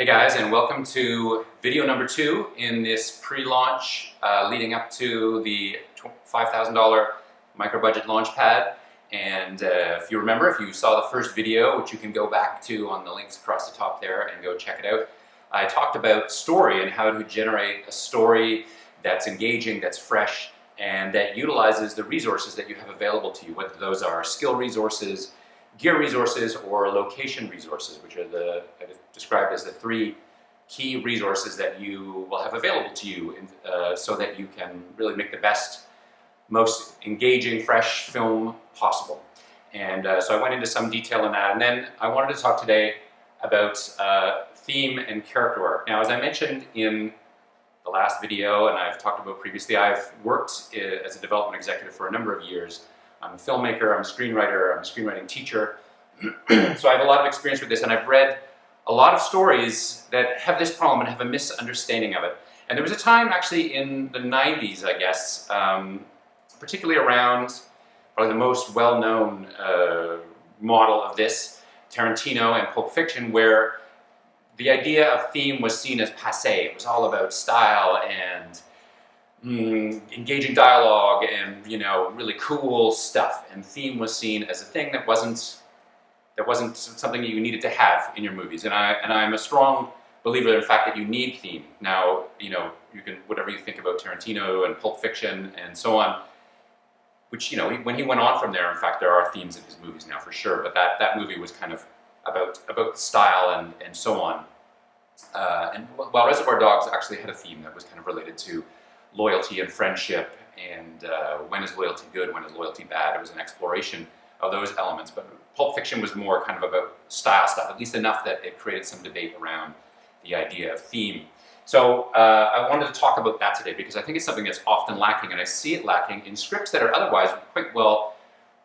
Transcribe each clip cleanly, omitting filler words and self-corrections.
Hey guys, and welcome to video number 2 in this pre-launch leading up to the $5,000 micro-budget launchpad. And if you remember, if you saw the first video, which you can go back to on the links across the top there and go check it out, I talked about story and how to generate a story that's engaging, that's fresh, and that utilizes the resources that you have available to you, whether those are skill resources, gear resources, or location resources, which are described as the 3 key resources that you will have available to you so that you can really make the best, most engaging, fresh film possible. And so I went into some detail on that, and then I wanted to talk today about theme and character arc. Now, as I mentioned in the last video, and I've talked about previously, I've worked as a development executive for a number of years. I'm a filmmaker, I'm a screenwriter, I'm a screenwriting teacher. So I have a lot of experience with this, and I've read a lot of stories that have this problem and have a misunderstanding of it. And there was a time actually in the 90s, I guess, particularly around probably the most well-known model of this, Tarantino and Pulp Fiction, where the idea of theme was seen as passé. It was all about style and engaging dialogue and, you know, really cool stuff. And theme was seen as a thing that wasn't something that you needed to have in your movies. And I'm a strong believer, in fact, that you need theme. Now, you know, you can, whatever you think about Tarantino and Pulp Fiction and so on, which, you know, when he went on from there, in fact, there are themes in his movies now for sure, but that movie was kind of about style and so on. And while Reservoir Dogs actually had a theme that was kind of related to loyalty and friendship, and when is loyalty good, when is loyalty bad. It was an exploration of those elements, but Pulp Fiction was more kind of about style stuff, at least enough that it created some debate around the idea of theme. So I wanted to talk about that today because I think it's something that's often lacking, and I see it lacking in scripts that are otherwise quite well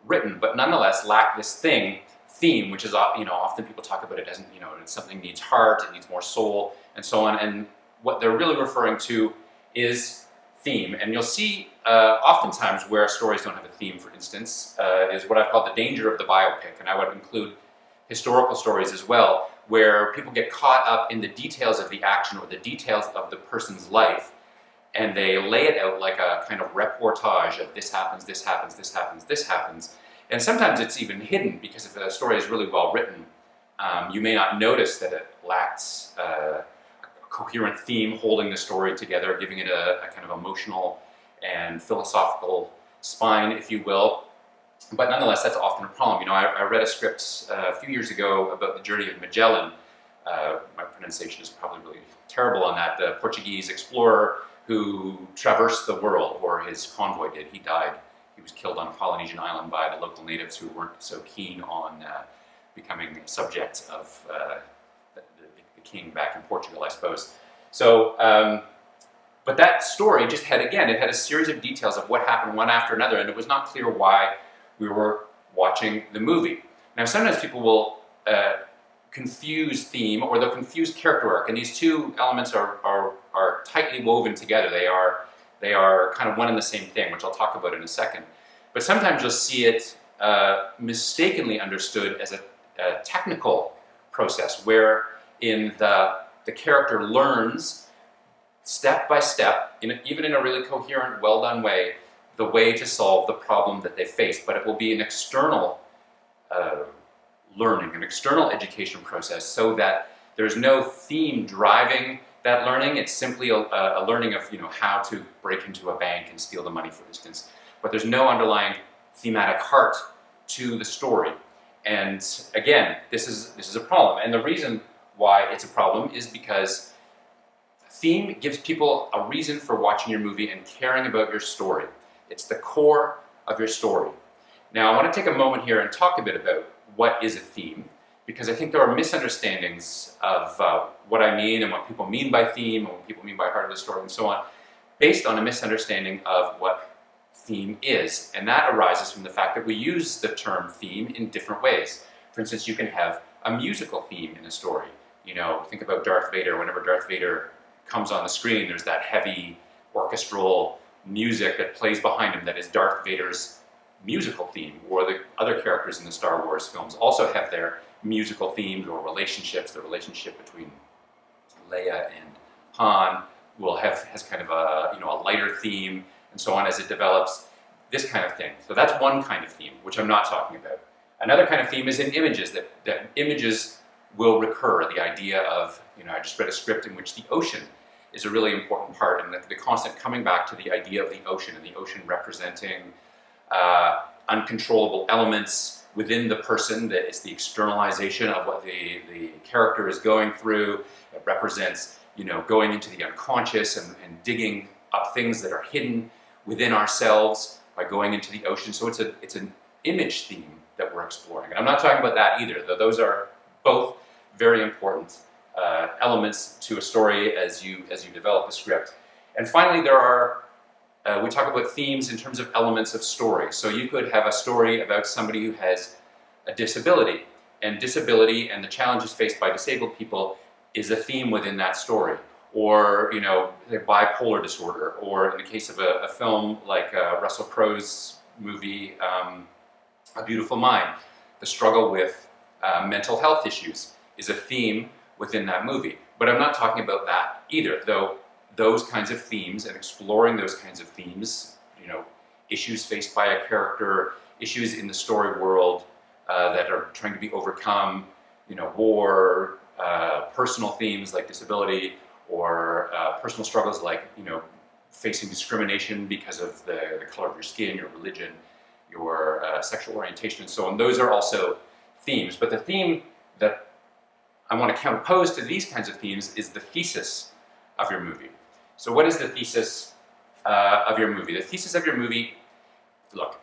written, but nonetheless lack this theme, which is, you know, often people talk about it as, you know, something needs heart, it needs more soul, and so on, and what they're really referring to is theme. And you'll see oftentimes where stories don't have a theme, for instance, is what I've called the danger of the biopic, and I would include historical stories as well, where people get caught up in the details of the action or the details of the person's life, and they lay it out like a kind of reportage of this happens, this happens, this happens, this happens. And sometimes it's even hidden, because if the story is really well written, you may not notice that it lacks a coherent theme holding the story together, giving it a kind of emotional and philosophical spine, if you will. But nonetheless, that's often a problem. You know, I read a script a few years ago about the journey of Magellan. My pronunciation is probably really terrible on that. The Portuguese explorer who traversed the world, or his convoy did. He died. He was killed on a Polynesian island by the local natives who weren't so keen on becoming subjects of the king back in Portugal, I suppose. So, but that story just had, again, it had a series of details of what happened one after another, and it was not clear why we were watching the movie. Now, sometimes people will confuse theme, or they'll confuse character arc, and these two elements are tightly woven together. They are kind of one and the same thing, which I'll talk about in a second. But sometimes you'll see it mistakenly understood as a technical process, where in the character learns step by step, even in a really coherent, well-done way, the way to solve the problem that they face. But it will be an external learning, an external education process, so that there's no theme driving that learning. It's simply a learning of, you know, how to break into a bank and steal the money, for instance. But there's no underlying thematic heart to the story. And again, this is a problem. And the reason why it's a problem is because theme gives people a reason for watching your movie and caring about your story. It's the core of your story. Now, I want to take a moment here and talk a bit about what is a theme, because I think there are misunderstandings of what I mean and what people mean by theme and what people mean by heart of the story and so on, based on a misunderstanding of what theme is. And that arises from the fact that we use the term theme in different ways. For instance, you can have a musical theme in a story. You know, think about Darth Vader. Whenever Darth Vader comes on the screen, there's that heavy orchestral music that plays behind him that is Darth Vader's musical theme. Or the other characters in the Star Wars films also have their musical themes or relationships, the relationship between Leia and Han has kind of a lighter theme, and so on as it develops. This kind of thing. So that's one kind of theme, which I'm not talking about. Another kind of theme is in images, that images will recur. The idea of, I just read a script in which the ocean is a really important part, and the constant coming back to the idea of the ocean, and the ocean representing uncontrollable elements within the person. That is the externalization of what the character is going through. It represents, going into the unconscious and digging up things that are hidden within ourselves by going into the ocean. So it's an image theme that we're exploring. And I'm not talking about that either, though those are both very important elements to a story as you develop the script. And finally, we talk about themes in terms of elements of story. So you could have a story about somebody who has a disability, and disability and the challenges faced by disabled people is a theme within that story. Or, the bipolar disorder, or in the case of a film like Russell Crowe's movie, A Beautiful Mind, the struggle with mental health issues is a theme within that movie. But I'm not talking about that either, though those kinds of themes and exploring those kinds of themes, issues faced by a character, issues in the story world that are trying to be overcome, war, personal themes like disability, or personal struggles like, facing discrimination because of the color of your skin, your religion, your sexual orientation, and so on. Those are also themes. But the theme that I want to counterpose to these kinds of themes is the thesis of your movie. So what is the thesis of your movie? The thesis of your movie, look,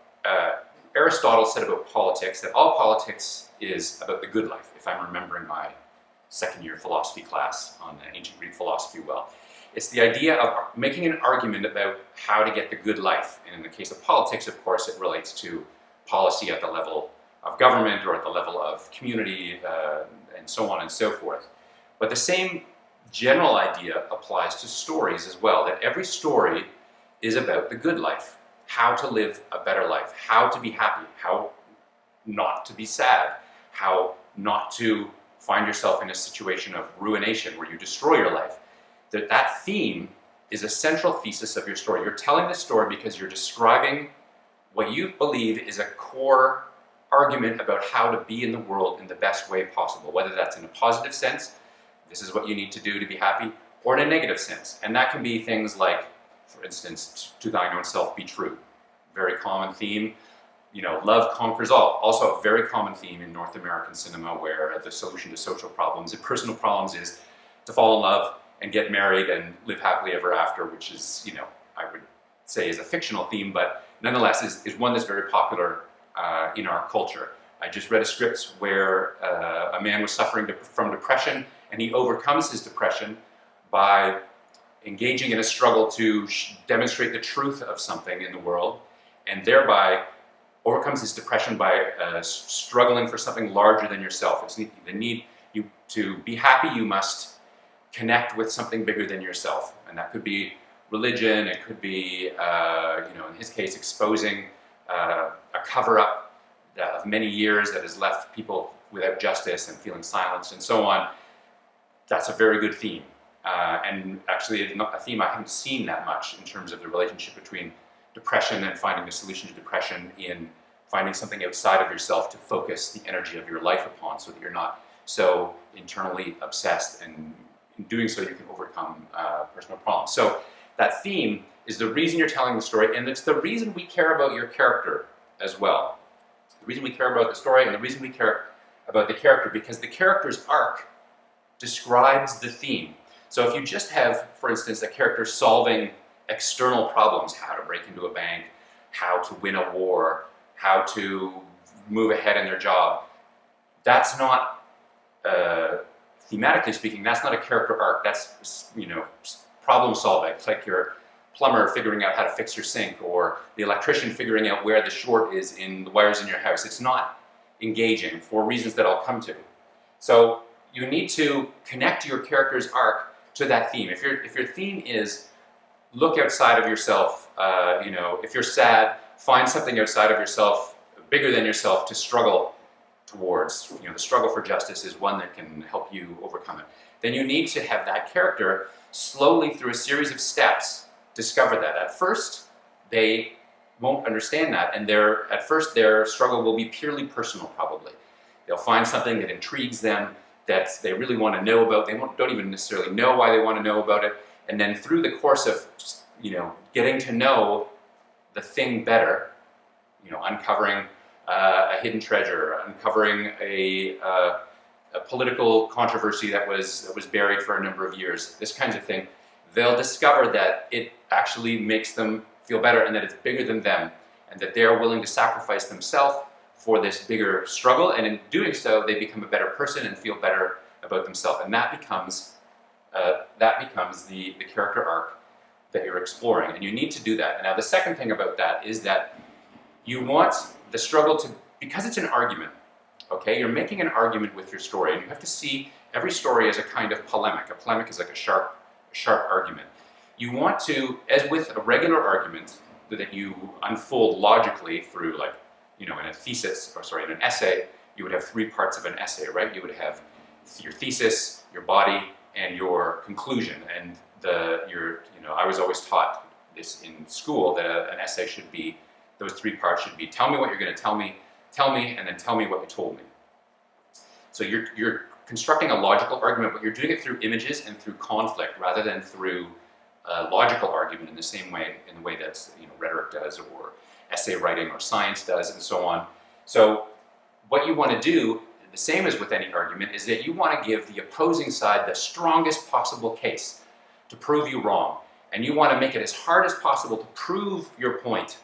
Aristotle said about politics that all politics is about the good life, if I'm remembering my second-year philosophy class on ancient Greek philosophy well. It's the idea of making an argument about how to get the good life. And in the case of politics, of course, it relates to policy at the level of government or at the level of community, and so on and so forth. But the same general idea applies to stories as well, that every story is about the good life, how to live a better life, how to be happy, how not to be sad, how not to find yourself in a situation of ruination where you destroy your life. That theme is a central thesis of your story. You're telling the story because you're describing what you believe is a core argument about how to be in the world in the best way possible, whether that's in a positive sense, this is what you need to do to be happy, or in a negative sense. And that can be things like, for instance, to thine own self be true. Very common theme. Love conquers all. Also a very common theme in North American cinema, where the solution to social problems and personal problems is to fall in love and get married and live happily ever after, which is, I would say is a fictional theme, but nonetheless is one that's very popular in our culture. I just read a script where a man was suffering from depression, and he overcomes his depression by engaging in a struggle to demonstrate the truth of something in the world, and thereby overcomes his depression by struggling for something larger than yourself. It's the need you to be happy. You must connect with something bigger than yourself, and that could be religion. It could be, in his case, exposing a cover-up of many years that has left people without justice and feeling silenced, and so on. That's a very good theme, and actually a theme I haven't seen that much in terms of the relationship between depression and finding a solution to depression in finding something outside of yourself to focus the energy of your life upon, so that you're not so internally obsessed, and in doing so you can overcome personal problems. So that theme is the reason you're telling the story, and it's the reason we care about your character as well. The reason we care about the story and the reason we care about the character, because the character's arc describes the theme. So if you just have, for instance, a character solving external problems, how to break into a bank, how to win a war, how to move ahead in their job, that's not, thematically speaking, that's not a character arc. That's, problem solving. It's like your plumber figuring out how to fix your sink, or the electrician figuring out where the short is in the wires in your house. It's not engaging for reasons that I'll come to. So you need to connect your character's arc to that theme. If your theme is look outside of yourself, if you're sad, find something outside of yourself, bigger than yourself, to struggle towards. The struggle for justice is one that can help you overcome it. then you need to have that character slowly, through a series of steps, discover that. At first, they won't understand that, and at first their struggle will be purely personal, probably. They'll find something that intrigues them, that they really want to know about. They don't even necessarily know why they want to know about it. And then through the course of, getting to know the thing better, uncovering a hidden treasure, uncovering a political controversy that was buried for a number of years, this kind of thing, they'll discover that it actually makes them feel better, and that it's bigger than them, and that they're willing to sacrifice themselves for this bigger struggle, and in doing so, they become a better person and feel better about themselves, and that becomes the character arc that you're exploring, and you need to do that. And now the second thing about that is that you want the struggle to, because it's an argument, okay, you're making an argument with your story, and you have to see every story as a kind of polemic. A polemic is like a sharp argument. You want to, as with a regular argument that you unfold logically through, like, in a thesis, in an essay, you would have 3 parts of an essay, right? You would have your thesis, your body, and your conclusion. And I was always taught this in school, that an essay should be, those 3 parts should be: tell me what you're going to tell me, and then tell me what you told me. So you're constructing a logical argument, but you're doing it through images and through conflict, rather than through a logical argument in the way that rhetoric does, or essay writing, or science does, and so on. So what you want to do, the same as with any argument, is that you want to give the opposing side the strongest possible case to prove you wrong, and you want to make it as hard as possible to prove your point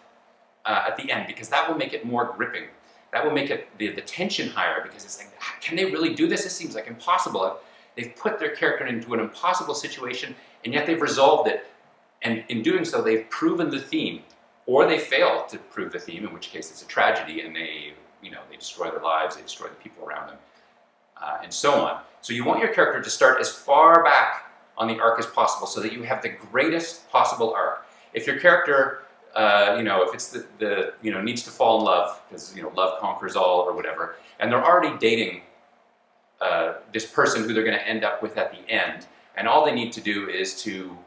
at the end, because that will make it more gripping. That will make it the tension higher, because it's like, can they really do this? This seems like impossible. They've put their character into an impossible situation, and yet they've resolved it. And in doing so, they've proven the theme, or they fail to prove the theme, in which case it's a tragedy, and they destroy their lives, they destroy the people around them, and so on. So you want your character to start as far back on the arc as possible, so that you have the greatest possible arc. If your character, if it's needs to fall in love, because love conquers all, or whatever, and they're already dating this person who they're going to end up with at the end, and all they need to do is to,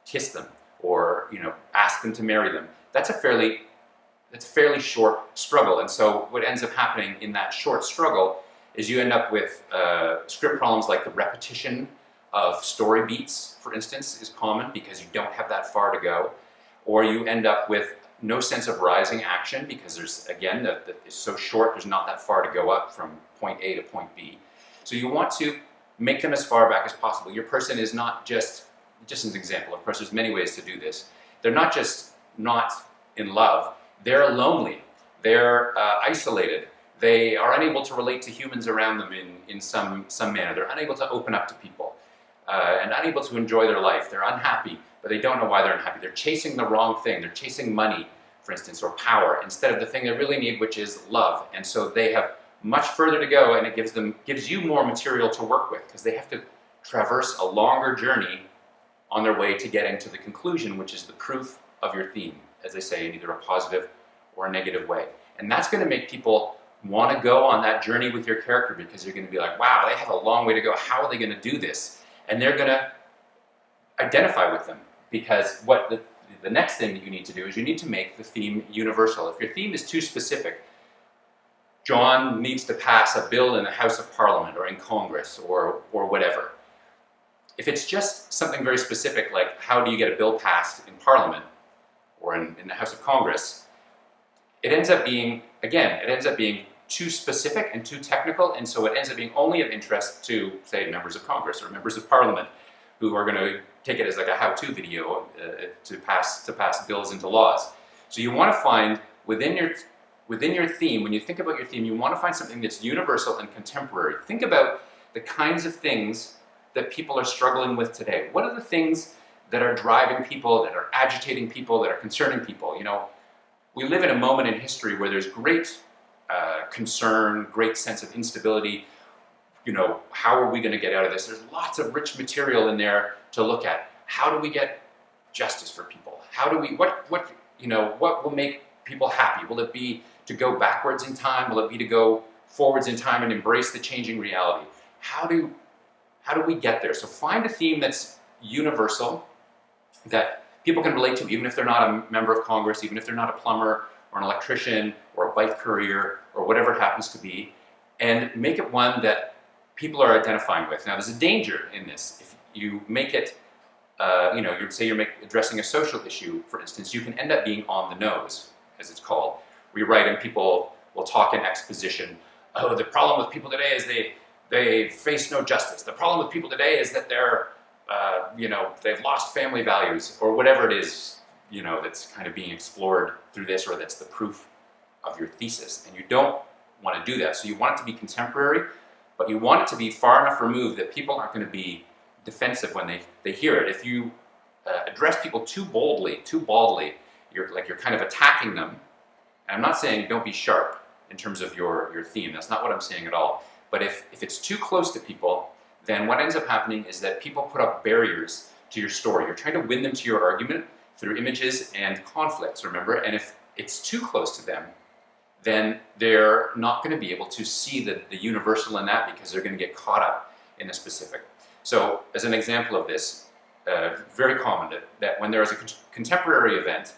kiss them, or ask them to marry them. That's a fairly short struggle, and so what ends up happening in that short struggle is you end up with script problems, like the repetition of story beats, for instance, is common because you don't have that far to go, or you end up with no sense of rising action, because there's, again, that is so short, there's not that far to go up from point A to point B. So you want to make them as far back as possible. Your person is not just as an example, of course there's many ways to do this, they're not just not in love, they're lonely, they're isolated, they are unable to relate to humans around them in some manner, they're unable to open up to people, and unable to enjoy their life, they're unhappy, but they don't know why they're unhappy. They're chasing the wrong thing. They're chasing money, for instance, or power, instead of the thing they really need, which is love. And so they have much further to go, and it gives you more material to work with, because they have to traverse a longer journey on their way to getting to the conclusion, which is the proof of your theme, as they say, in either a positive or a negative way. And that's going to make people want to go on that journey with your character, because you're going to be like, wow, they have a long way to go. How are they going to do this? And they're going to identify with them, because what the next thing that you need to do is you need to make the theme universal. If your theme is too specific, John needs to pass a bill in the House of Parliament or in Congress or whatever. If it's just something very specific, like how do you get a bill passed in Parliament or in the House of Congress, it ends up being too specific and too technical, and so it ends up being only of interest to, say, members of Congress or members of Parliament, who are going to take it as like a how-to video to pass bills into laws. So you want to find within your theme, when you think about your theme, you want to find something that's universal and contemporary. Think about the kinds of things that people are struggling with today. What are the things that are driving people, that are agitating people, that are concerning people? We live in a moment in history where there's great concern, great sense of instability. How are we going to get out of this? There's lots of rich material in there to look at. How do we get justice for people? How do we, what will make people happy? Will it be to go backwards in time? Will it be to go forwards in time and embrace the changing reality? How do how do we get there? So find a theme that's universal, that people can relate to, even if they're not a member of Congress, even if they're not a plumber or an electrician or a bike courier or whatever it happens to be, and make it one that people are identifying with. Now, there's a danger in this. If you make it, you'd say you're addressing a social issue, for instance, you can end up being on the nose, as it's called. We write and people will talk in exposition. Oh, the problem with people today is they face no justice. The problem with people today is that they've lost family values, or whatever it is, that's kind of being explored through this, or that's the proof of your thesis. And you don't want to do that. So you want it to be contemporary, but you want it to be far enough removed that people aren't going to be defensive when they hear it. If you address people too baldly, you're kind of attacking them. And I'm not saying don't be sharp in terms of your theme. That's not what I'm saying at all. But if it's too close to people, then what ends up happening is that people put up barriers to your story. You're trying to win them to your argument through images and conflicts, remember? And if it's too close to them, then they're not going to be able to see the universal in that, because they're going to get caught up in the specific. So as an example of this, very common that when there is a contemporary event,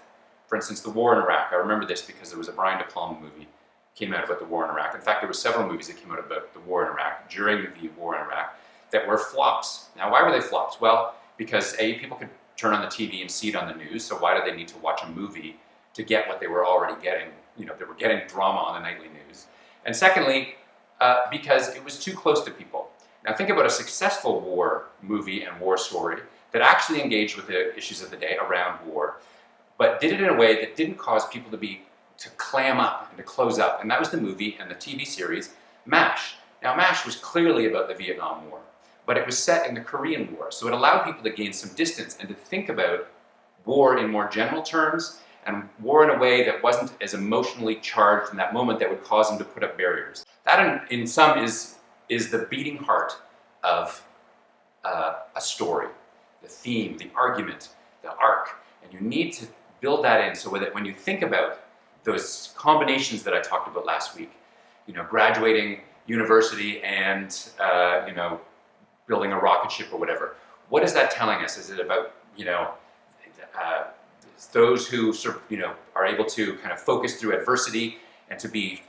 for instance, the war in Iraq, I remember this because there was a Brian De Palma movie came out about the war in Iraq. In fact, there were several movies that came out about the war in Iraq, during the war in Iraq, that were flops. Now, why were they flops? Well, because A, people could turn on the TV and see it on the news, so why do they need to watch a movie to get what they were already getting? They were getting drama on the nightly news. And secondly, because it was too close to people. Now think about a successful war movie and war story that actually engaged with the issues of the day around war, but did it in a way that didn't cause people to clam up and to close up. And that was the movie and the TV series MASH. Now MASH was clearly about the Vietnam War, but it was set in the Korean War. So it allowed people to gain some distance and to think about war in more general terms, and war in a way that wasn't as emotionally charged in that moment that would cause them to put up barriers. That in sum is the beating heart of a story, the theme, the argument, the arc. And you need to build that in so that when you think about those combinations that I talked about last week, graduating university and, building a rocket ship or whatever, what is that telling us? Is it about, those who sort of, are able to kind of focus through adversity and to be,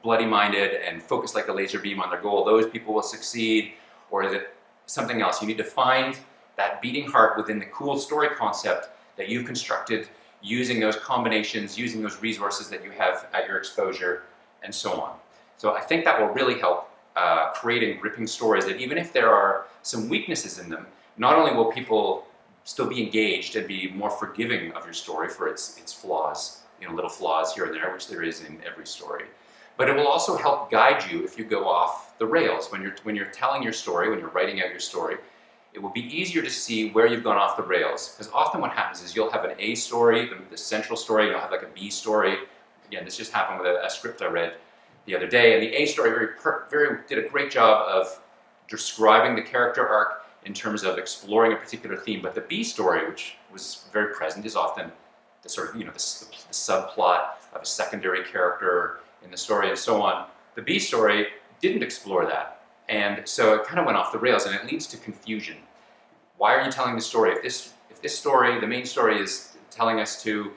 bloody-minded and focus like a laser beam on their goal, those people will succeed? Or is it something else? You need to find that beating heart within the cool story concept that you've constructed, using those combinations, using those resources that you have at your exposure, and so on. So I think that will really help creating gripping stories that, even if there are some weaknesses in them, not only will people still be engaged and be more forgiving of your story for its flaws, little flaws here and there, which there is in every story, but it will also help guide you if you go off the rails. When you're telling your story, when you're writing out your story, it will be easier to see where you've gone off the rails. Because often what happens is you'll have an A story, the central story, you'll have like a B story. Again, this just happened with a script I read the other day, and the A story did a great job of describing the character arc in terms of exploring a particular theme. But the B story, which was very present, is often the sort of, the subplot of a secondary character in the story and so on. The B story didn't explore that. And so it kind of went off the rails, and it leads to confusion. Why are you telling the story? If this story, the main story, is telling us to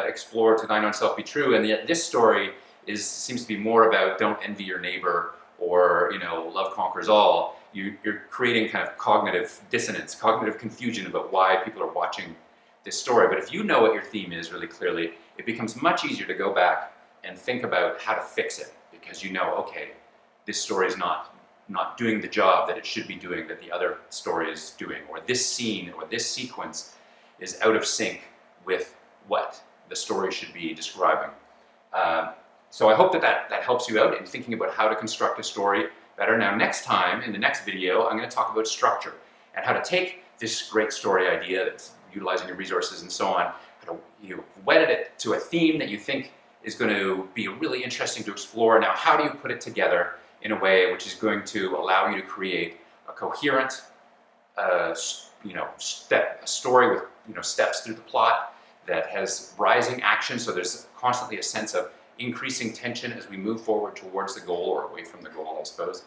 explore to thine own self be true, and yet this story seems to be more about don't envy your neighbor, or love conquers all, you're creating kind of cognitive dissonance, cognitive confusion about why people are watching this story. But if you know what your theme is really clearly, it becomes much easier to go back and think about how to fix it, because okay, this story is not doing the job that it should be doing, that the other story is doing, or this scene or this sequence is out of sync with what the story should be describing. So I hope that helps you out in thinking about how to construct a story better. Now, next time, in the next video, I'm going to talk about structure and how to take this great story idea that's utilizing your resources and so on, how to wed it to a theme that you think is going to be really interesting to explore. Now, how do you put it together in a way which is going to allow you to create a coherent, story with steps through the plot that has rising action, so there's constantly a sense of increasing tension as we move forward towards the goal, or away from the goal, I suppose,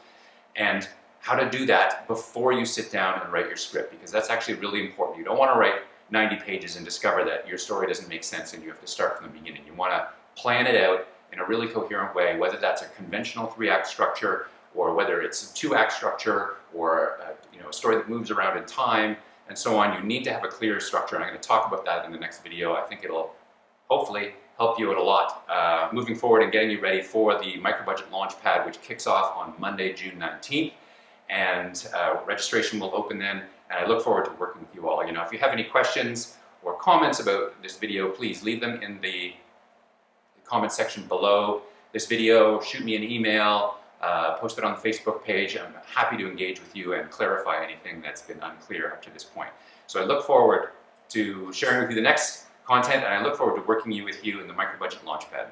and how to do that before you sit down and write your script, because that's actually really important. You don't want to write 90 pages and discover that your story doesn't make sense and you have to start from the beginning. You want to plan it out in a really coherent way, whether that's a conventional 3-act structure or whether it's a 2-act structure or a story that moves around in time and so on. You need to have a clear structure, and I'm going to talk about that in the next video. I think it'll hopefully help you out a lot moving forward and getting you ready for the Microbudget Launchpad, which kicks off on Monday, June 19th. And registration will open then, and I look forward to working with you all. If you have any questions or comments about this video, please leave them in the comment section below this video. Shoot me an email, post it on the Facebook page. I'm happy to engage with you and clarify anything that's been unclear up to this point. So I look forward to sharing with you the next content, and I look forward to working with you in the Microbudget Launchpad.